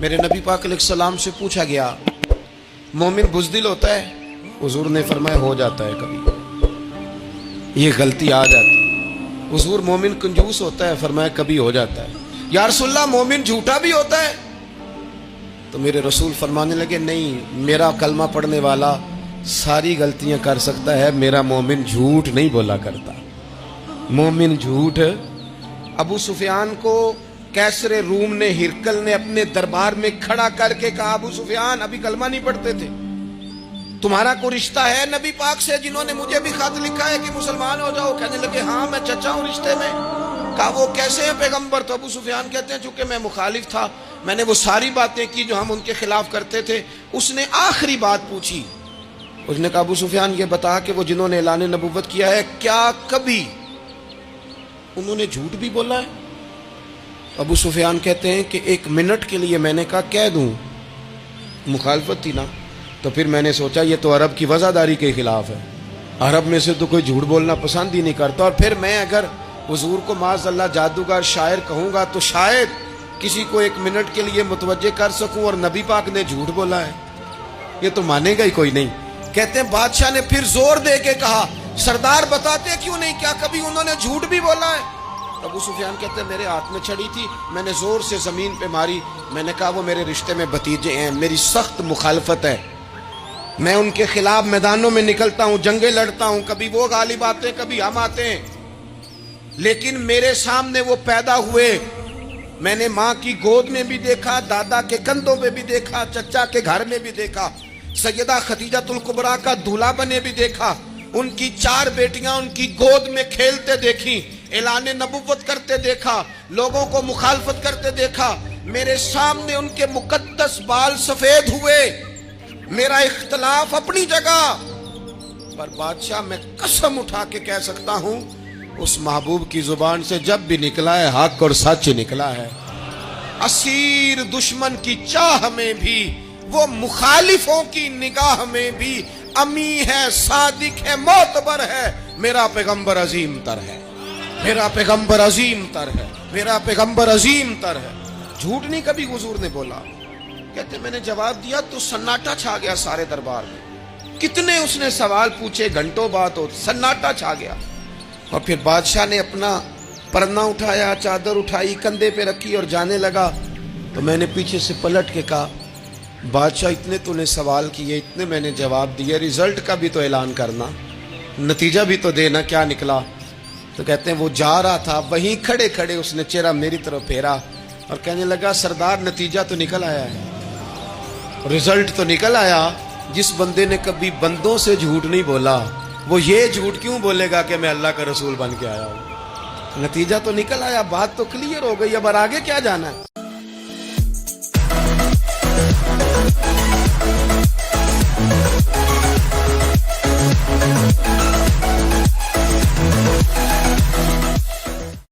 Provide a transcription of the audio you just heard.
मेरे नबी पाक अलैहिस्सलाम से पूछा गया, मोमिन बुज़दिल होता है? हुजूर ने फरमाया, हो जाता है, कभी ये गलती आ जाती है। हुजूर, मोमिन कंजूस होता है? फरमाया, कभी हो जाता है। या रसूलल्लाह, मोमिन झूठा भी होता है? तो मेरे रसूल फरमाने लगे, नहीं, मेरा कलमा पढ़ने वाला सारी गलतियां कर सकता है, मेरा मोमिन झूठ नहीं बोला करता। मोमिन झूठ। अबू सुफियान को कैसरे रूम ने, हिरकल ने अपने दरबार में खड़ा करके कहा, अबू सुफियान अभी कलमा नहीं पढ़ते थे, तुम्हारा कोई रिश्ता है नबी पाक से, जिन्होंने मुझे भी खत लिखा है कि मुसलमान हो जाओ? कहने लगे, हाँ, मैं चचा हूं रिश्ते में। कहा, वो कैसे हैं पैगंबर? तो अबू सुफियान कहते हैं, चूंकि मैं मुखालिफ था, मैंने वो सारी बातें की जो हम उनके खिलाफ करते थे। उसने आखिरी बात पूछी। उसने कहा, अबू सुफियान ये बता कि वो जिन्होंने ऐलान नबुव्वत किया है, क्या कभी उन्होंने झूठ भी बोला है? अबू सुफियान कहते हैं कि एक मिनट के लिए मैंने कहा, कह दूं, मुखालफत थी ना, तो फिर मैंने सोचा ये तो अरब की वज़ादारी के खिलाफ है, अरब में से तो कोई झूठ बोलना पसंद ही नहीं करता, और फिर मैं अगर हुजूर को माज़अल्लाह जादूगर शायर कहूंगा तो शायद किसी को एक मिनट के लिए मुतवज्जे कर सकूं, और नबी पाक ने झूठ बोला है, ये तो मानेगा ही कोई नहीं। कहते हैं बादशाह ने फिर जोर दे के कहा, सरदार बताते क्यों नहीं, क्या कभी उन्होंने झूठ भी बोला है? अबू सुफियान कहते हैं, मेरे हाथ में छड़ी थी, मैंने जोर से जमीन पे मारी, मैंने कहा वो मेरे रिश्ते में भतीजे हैं, मेरी सख्त मुखालफत है, मैं उनके खिलाफ मैदानों में निकलता हूं, जंगें लड़ता हूं, कभी वो गालिब आते हैं, कभी हम आते हैं, लेकिन मेरे सामने वो पैदा हुए, मैंने माँ की गोद में भी देखा, दादा के कंधों पे भी देखा, चचा के घर में भी देखा, सैयदा खदीजातुल कुबरा का दूल्हा बने भी देखा, उनकी 4 बेटियां उनकी गोद में खेलते देखी, ऐलान नबुव्वत करते देखा, लोगों को मुखालफत करते देखा, मेरे सामने उनके मुकद्दस बाल सफेद हुए, मेरा इख्तलाफ अपनी जगह, पर बादशाह मैं कसम उठा के कह सकता हूं, उस महबूब की जुबान से जब भी निकला है हक और सच निकला है। असीर दुश्मन की चाह में भी, वो मुखालिफों की निगाह में भी अमी है, सादिक है, मोतबर है, मेरा पैगंबर अजीम तर है, मेरा पैगंबर अजीम तर है, मेरा पैगंबर अजीम तर है। झूठ नहीं कभी हुजूर ने बोला। कहते मैंने जवाब दिया तो सन्नाटा छा गया सारे दरबार में, कितने उसने सवाल पूछे, घंटों बात हो, सन्नाटा छा गया। और फिर बादशाह ने अपना परना उठाया, चादर उठाई, कंधे पे रखी और जाने लगा, तो मैंने पीछे से पलट के कहा, बादशाह इतने तूने सवाल किए, इतने मैंने जवाब दिए, रिजल्ट का भी तो ऐलान करना, नतीजा भी तो देना, क्या निकला? तो कहते हैं वो जा रहा था, वहीं खड़े खड़े उसने चेहरा मेरी तरफ फेरा और कहने लगा, सरदार नतीजा तो निकल आया है, रिजल्ट तो निकल आया। जिस बंदे ने कभी बंदों से झूठ नहीं बोला, वो ये झूठ क्यों बोलेगा कि मैं अल्लाह का रसूल बन के आया हूँ? नतीजा तो निकल आया, बात तो क्लियर हो गई, अब आगे क्या जाना है?